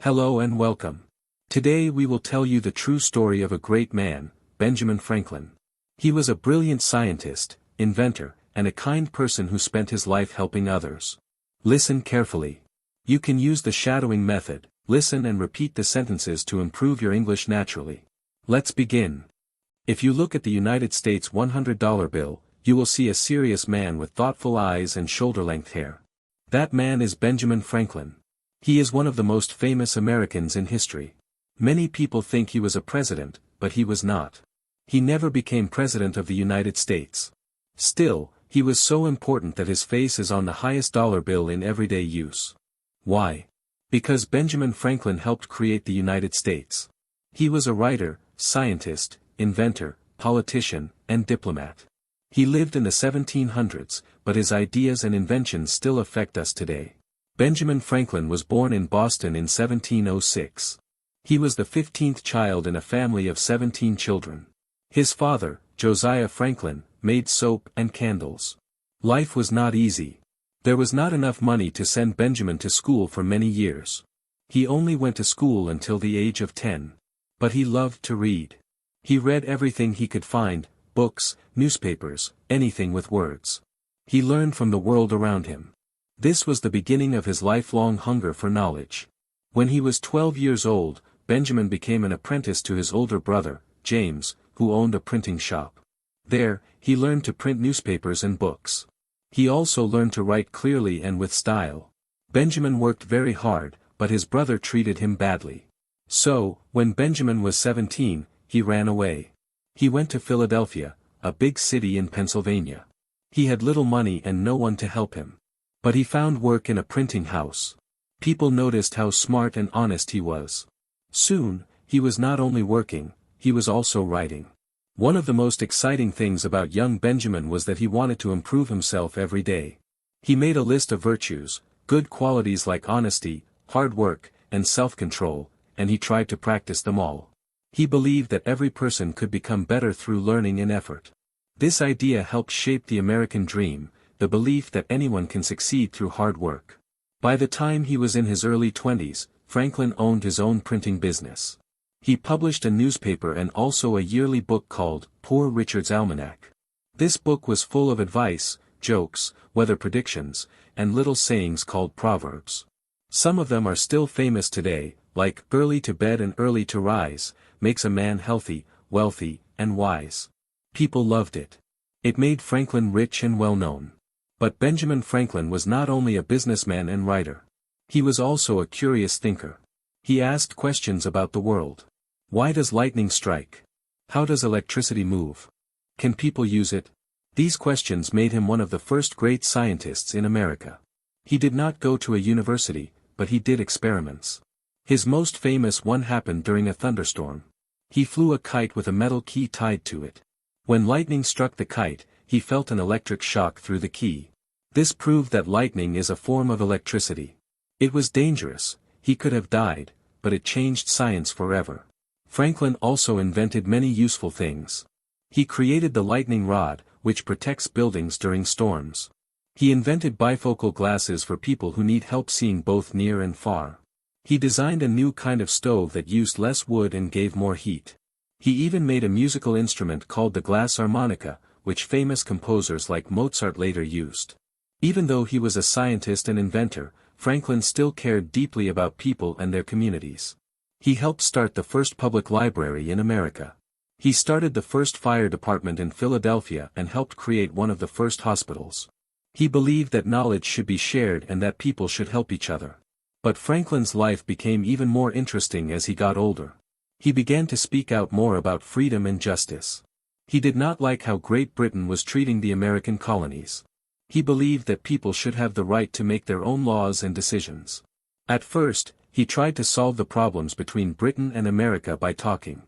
Hello and welcome. Today we will tell you the true story of a great man, Benjamin Franklin. He was a brilliant scientist, inventor, and a kind person who spent his life helping others. Listen carefully. You can use the shadowing method, listen and repeat the sentences to improve your English naturally. Let's begin. If you look at the United States $100 bill, you will see a serious man with thoughtful eyes and shoulder-length hair. That man is Benjamin Franklin. He is one of the most famous Americans in history. Many people think he was a president, but he was not. He never became president of the United States. Still, he was so important that his face is on the highest dollar bill in everyday use. Why? Because Benjamin Franklin helped create the United States. He was a writer, scientist, inventor, politician, and diplomat. He lived in the 1700s, but his ideas and inventions still affect us today. Benjamin Franklin was born in Boston in 1706. He was the 15th child in a family of 17 children. His father, Josiah Franklin, made soap and candles. Life was not easy. There was not enough money to send Benjamin to school for many years. He only went to school until the age of 10. But he loved to read. He read everything he could find, books, newspapers, anything with words. He learned from the world around him. This was the beginning of his lifelong hunger for knowledge. When he was 12 years old, Benjamin became an apprentice to his older brother, James, who owned a printing shop. There, he learned to print newspapers and books. He also learned to write clearly and with style. Benjamin worked very hard, but his brother treated him badly. So, when Benjamin was 17, he ran away. He went to Philadelphia, a big city in Pennsylvania. He had little money and no one to help him. But he found work in a printing house. People noticed how smart and honest he was. Soon, he was not only working, he was also writing. One of the most exciting things about young Benjamin was that he wanted to improve himself every day. He made a list of virtues, good qualities like honesty, hard work, and self-control, and he tried to practice them all. He believed that every person could become better through learning and effort. This idea helped shape the American dream, the belief that anyone can succeed through hard work. By the time he was in his early 20s, Franklin owned his own printing business. He published a newspaper and also a yearly book called Poor Richard's Almanac. This book was full of advice, jokes, weather predictions, and little sayings called proverbs. Some of them are still famous today, like early to bed and early to rise, makes a man healthy, wealthy, and wise. People loved it. It made Franklin rich and well known. But Benjamin Franklin was not only a businessman and writer. He was also a curious thinker. He asked questions about the world. Why does lightning strike? How does electricity move? Can people use it? These questions made him one of the first great scientists in America. He did not go to a university, but he did experiments. His most famous one happened during a thunderstorm. He flew a kite with a metal key tied to it. When lightning struck the kite, he felt an electric shock through the key. This proved that lightning is a form of electricity. It was dangerous, he could have died, but it changed science forever. Franklin also invented many useful things. He created the lightning rod, which protects buildings during storms. He invented bifocal glasses for people who need help seeing both near and far. He designed a new kind of stove that used less wood and gave more heat. He even made a musical instrument called the glass harmonica, which famous composers like Mozart later used. Even though he was a scientist and inventor, Franklin still cared deeply about people and their communities. He helped start the first public library in America. He started the first fire department in Philadelphia and helped create one of the first hospitals. He believed that knowledge should be shared and that people should help each other. But Franklin's life became even more interesting as he got older. He began to speak out more about freedom and justice. He did not like how Great Britain was treating the American colonies. He believed that people should have the right to make their own laws and decisions. At first, he tried to solve the problems between Britain and America by talking.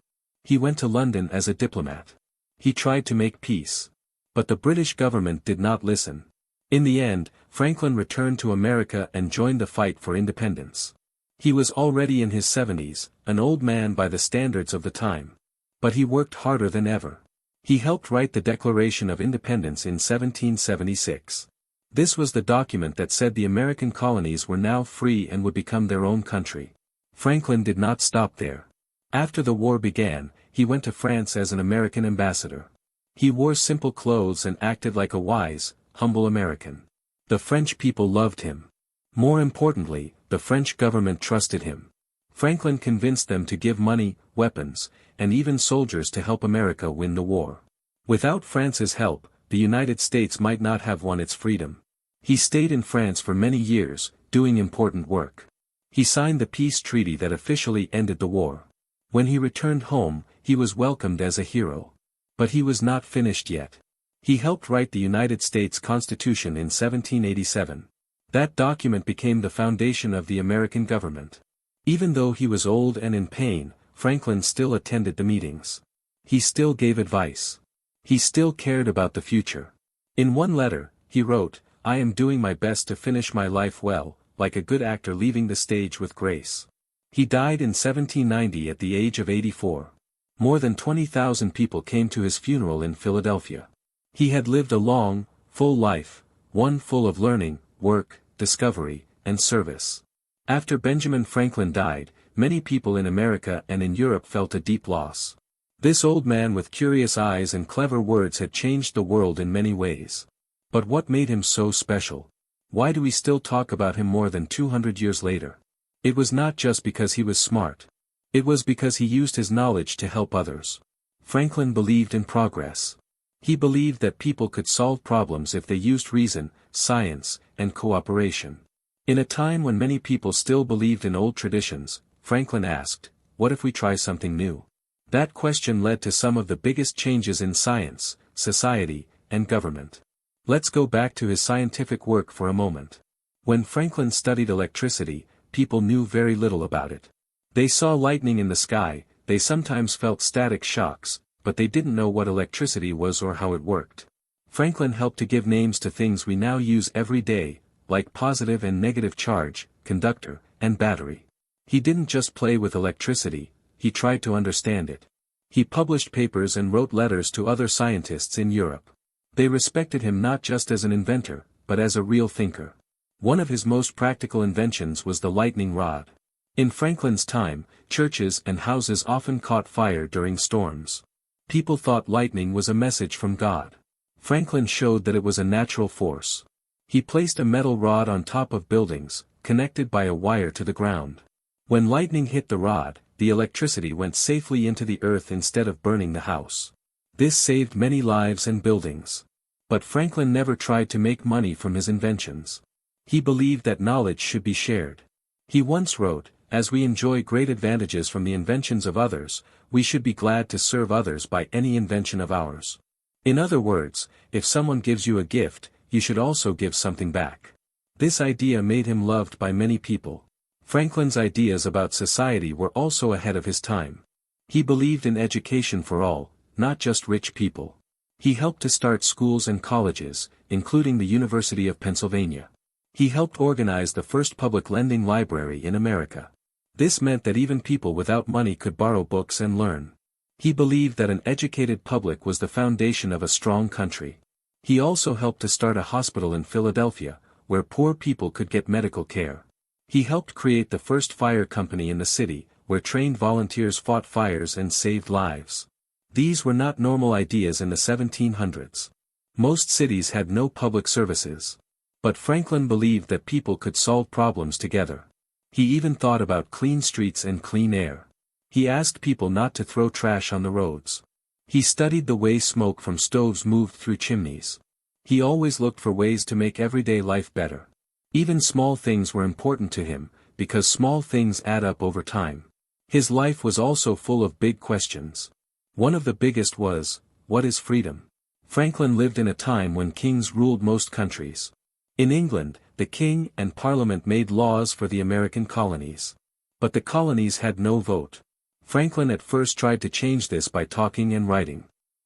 He went to London as a diplomat. He tried to make peace. But the British government did not listen. In the end, Franklin returned to America and joined the fight for independence. He was already in his 70s, an old man by the standards of the time. But he worked harder than ever. He helped write the Declaration of Independence in 1776. This was the document that said the American colonies were now free and would become their own country. Franklin did not stop there. After the war began, he went to France as an American ambassador. He wore simple clothes and acted like a wise, humble American. The French people loved him. More importantly, the French government trusted him. Franklin convinced them to give money, weapons, and even soldiers to help America win the war. Without France's help, the United States might not have won its freedom. He stayed in France for many years, doing important work. He signed the peace treaty that officially ended the war. When he returned home, he was welcomed as a hero. But he was not finished yet. He helped write the United States Constitution in 1787. That document became the foundation of the American government. Even though he was old and in pain, Franklin still attended the meetings. He still gave advice. He still cared about the future. In one letter, he wrote, "I am doing my best to finish my life well, like a good actor leaving the stage with grace." He died in 1790 at the age of 84. More than 20,000 people came to his funeral in Philadelphia. He had lived a long, full life, one full of learning, work, discovery, and service. After Benjamin Franklin died, many people in America and in Europe felt a deep loss. This old man with curious eyes and clever words had changed the world in many ways. But what made him so special? Why do we still talk about him more than 200 years later? It was not just because he was smart. It was because he used his knowledge to help others. Franklin believed in progress. He believed that people could solve problems if they used reason, science, and cooperation. In a time when many people still believed in old traditions, Franklin asked, "What if we try something new?" That question led to some of the biggest changes in science, society, and government. Let's go back to his scientific work for a moment. When Franklin studied electricity, people knew very little about it. They saw lightning in the sky, they sometimes felt static shocks, but they didn't know what electricity was or how it worked. Franklin helped to give names to things we now use every day, like positive and negative charge, conductor, and battery. He didn't just play with electricity, he tried to understand it. He published papers and wrote letters to other scientists in Europe. They respected him not just as an inventor, but as a real thinker. One of his most practical inventions was the lightning rod. In Franklin's time, churches and houses often caught fire during storms. People thought lightning was a message from God. Franklin showed that it was a natural force. He placed a metal rod on top of buildings, connected by a wire to the ground. When lightning hit the rod, the electricity went safely into the earth instead of burning the house. This saved many lives and buildings. But Franklin never tried to make money from his inventions. He believed that knowledge should be shared. He once wrote, "As we enjoy great advantages from the inventions of others, we should be glad to serve others by any invention of ours." In other words, if someone gives you a gift, you should also give something back. This idea made him loved by many people. Franklin's ideas about society were also ahead of his time. He believed in education for all, not just rich people. He helped to start schools and colleges, including the University of Pennsylvania. He helped organize the first public lending library in America. This meant that even people without money could borrow books and learn. He believed that an educated public was the foundation of a strong country. He also helped to start a hospital in Philadelphia, where poor people could get medical care. He helped create the first fire company in the city, where trained volunteers fought fires and saved lives. These were not normal ideas in the 1700s. Most cities had no public services. But Franklin believed that people could solve problems together. He even thought about clean streets and clean air. He asked people not to throw trash on the roads. He studied the way smoke from stoves moved through chimneys. He always looked for ways to make everyday life better. Even small things were important to him, because small things add up over time. His life was also full of big questions. One of the biggest was, what is freedom? Franklin lived in a time when kings ruled most countries. In England, the king and parliament made laws for the American colonies. But the colonies had no vote. Franklin at first tried to change this by talking and writing.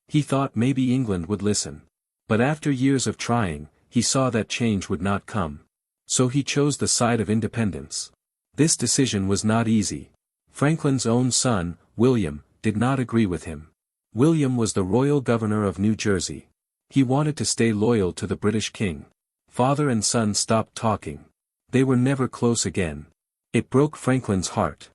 He thought maybe England would listen. But after years of trying, he saw that change would not come. So he chose the side of independence. This decision was not easy. Franklin's own son, William, did not agree with him. William was the royal governor of New Jersey. He wanted to stay loyal to the British king. Father and son stopped talking. They were never close again. It broke Franklin's heart.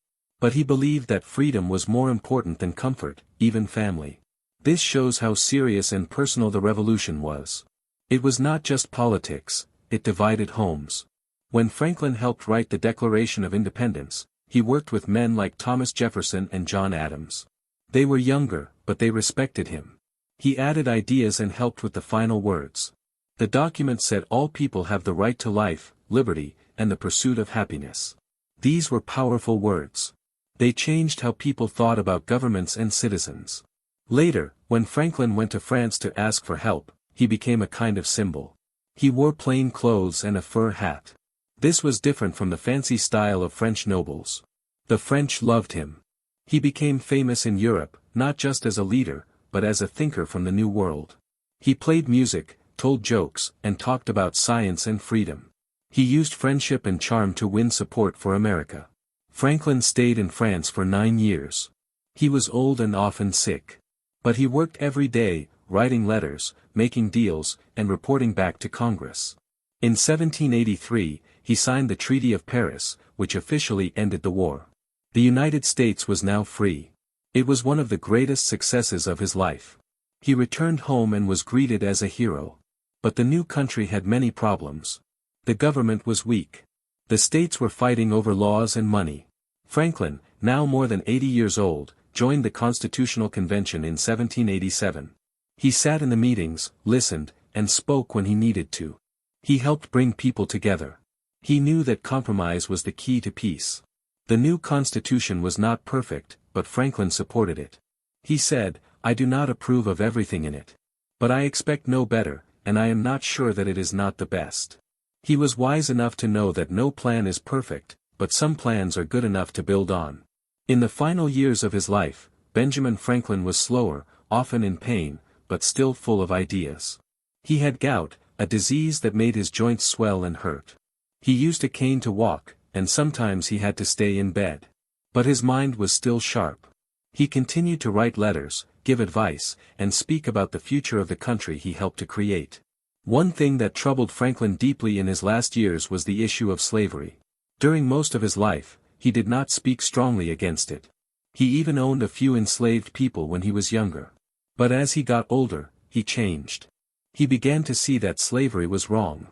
But he believed that freedom was more important than comfort, even family. This shows how serious and personal the revolution was. It was not just politics, it divided homes. When Franklin helped write the Declaration of Independence, he worked with men like Thomas Jefferson and John Adams. They were younger, but they respected him. He added ideas and helped with the final words. The document said all people have the right to life, liberty, and the pursuit of happiness. These were powerful words. They changed how people thought about governments and citizens. Later, when Franklin went to France to ask for help, he became a kind of symbol. He wore plain clothes and a fur hat. This was different from the fancy style of French nobles. The French loved him. He became famous in Europe, not just as a leader, but as a thinker from the New World. He played music, told jokes, and talked about science and freedom. He used friendship and charm to win support for America. Franklin stayed in France for 9 years. He was old and often sick. But he worked every day, writing letters, making deals, and reporting back to Congress. In 1783, he signed the Treaty of Paris, which officially ended the war. The United States was now free. It was one of the greatest successes of his life. He returned home and was greeted as a hero. But the new country had many problems. The government was weak. The states were fighting over laws and money. Franklin, now more than 80 years old, joined the Constitutional Convention in 1787. He sat in the meetings, listened, and spoke when he needed to. He helped bring people together. He knew that compromise was the key to peace. The new constitution was not perfect, but Franklin supported it. He said, "I do not approve of everything in it. But I expect no better, and I am not sure that it is not the best." He was wise enough to know that no plan is perfect, but some plans are good enough to build on. In the final years of his life, Benjamin Franklin was slower, often in pain, but still full of ideas. He had gout, a disease that made his joints swell and hurt. He used a cane to walk, and sometimes he had to stay in bed. But his mind was still sharp. He continued to write letters, give advice, and speak about the future of the country he helped to create. One thing that troubled Franklin deeply in his last years was the issue of slavery. During most of his life, he did not speak strongly against it. He even owned a few enslaved people when he was younger. But as he got older, he changed. He began to see that slavery was wrong.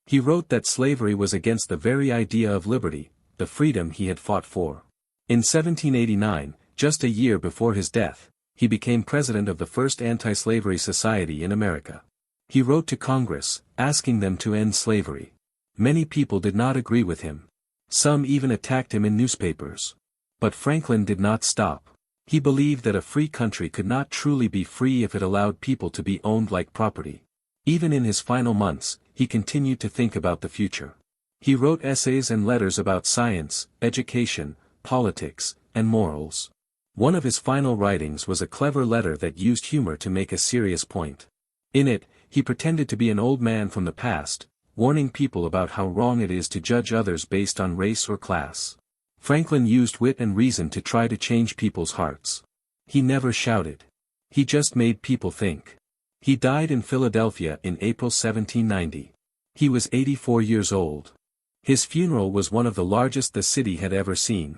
He wrote that slavery was against the very idea of liberty, the freedom he had fought for. In 1789, just a year before his death, he became president of the first anti-slavery society in America. He wrote to Congress, asking them to end slavery. Many people did not agree with him. Some even attacked him in newspapers. But Franklin did not stop. He believed that a free country could not truly be free if it allowed people to be owned like property. Even in his final months, he continued to think about the future. He wrote essays and letters about science, education, politics, and morals. One of his final writings was a clever letter that used humor to make a serious point. In it, he pretended to be an old man from the past, warning people about how wrong it is to judge others based on race or class. Franklin used wit and reason to try to change people's hearts. He never shouted. He just made people think. He died in Philadelphia in April 1790. He was 84 years old. His funeral was one of the largest the city had ever seen.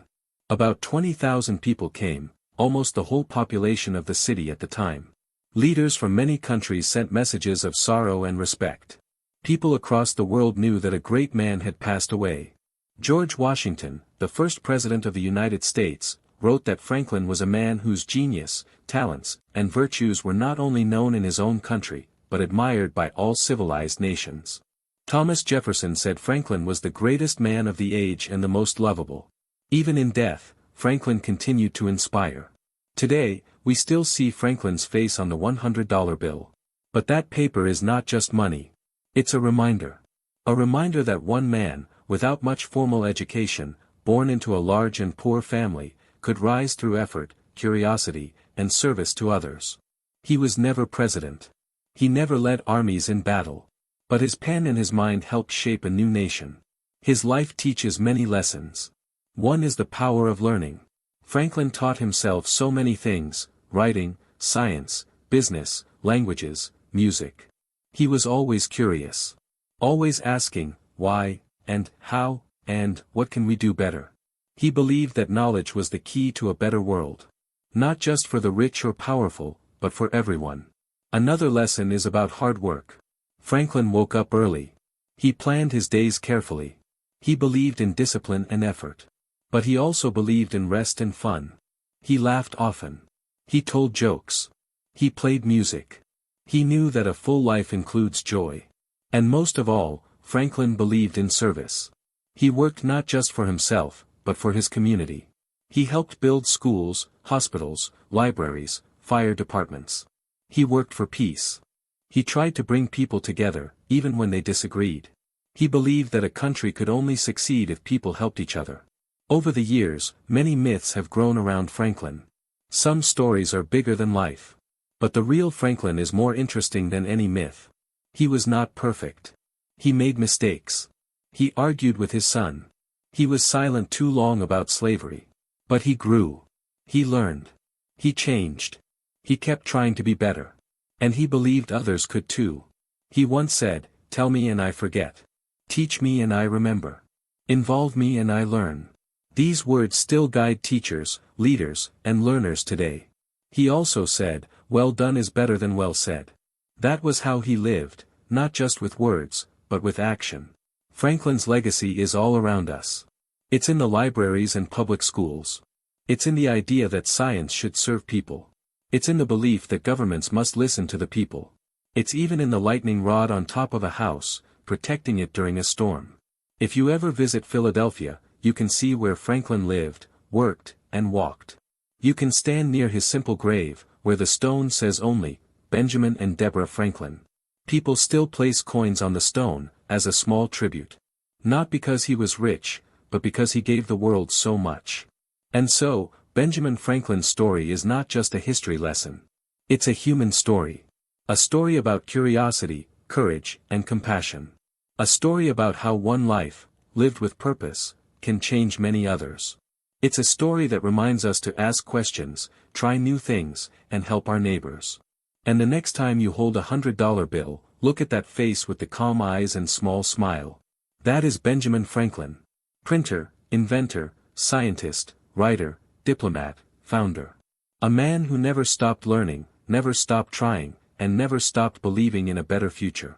About 20,000 people came, almost the whole population of the city at the time. Leaders from many countries sent messages of sorrow and respect. People across the world knew that a great man had passed away. George Washington, the first president of the United States, wrote that Franklin was a man whose genius, talents, and virtues were not only known in his own country, but admired by all civilized nations. Thomas Jefferson said Franklin was the greatest man of the age and the most lovable. Even in death, Franklin continued to inspire. Today, we still see Franklin's face on the $100 bill. But that paper is not just money. It's a reminder. A reminder that one man, without much formal education, born into a large and poor family, could rise through effort, curiosity, and service to others. He was never president. He never led armies in battle. But his pen and his mind helped shape a new nation. His life teaches many lessons. One is the power of learning. Franklin taught himself so many things: writing, science, business, languages, music. He was always curious. Always asking, why, and how, and what can we do better? He believed that knowledge was the key to a better world. Not just for the rich or powerful, but for everyone. Another lesson is about hard work. Franklin woke up early. He planned his days carefully. He believed in discipline and effort. But he also believed in rest and fun. He laughed often. He told jokes. He played music. He knew that a full life includes joy. And most of all, Franklin believed in service. He worked not just for himself, but for his community. He helped build schools, hospitals, libraries, fire departments. He worked for peace. He tried to bring people together, even when they disagreed. He believed that a country could only succeed if people helped each other. Over the years, many myths have grown around Franklin. Some stories are bigger than life. But the real Franklin is more interesting than any myth. He was not perfect. He made mistakes. He argued with his son. He was silent too long about slavery. But he grew. He learned. He changed. He kept trying to be better. And he believed others could too. He once said, "Tell me and I forget. Teach me and I remember. Involve me and I learn." These words still guide teachers, leaders, and learners today. He also said, "Well done is better than well said." That was how he lived, not just with words, but with action. Franklin's legacy is all around us. It's in the libraries and public schools. It's in the idea that science should serve people. It's in the belief that governments must listen to the people. It's even in the lightning rod on top of a house, protecting it during a storm. If you ever visit Philadelphia, you can see where Franklin lived, worked, and walked. You can stand near his simple grave, where the stone says only, Benjamin and Deborah Franklin. People still place coins on the stone, as a small tribute. Not because he was rich, but because he gave the world so much. And so, Benjamin Franklin's story is not just a history lesson. It's a human story. A story about curiosity, courage, and compassion. A story about how one life, lived with purpose, can change many others. It's a story that reminds us to ask questions, try new things, and help our neighbors. And the next time you hold a $100 bill, look at that face with the calm eyes and small smile. That is Benjamin Franklin. Printer, inventor, scientist, writer, diplomat, founder. A man who never stopped learning, never stopped trying, and never stopped believing in a better future.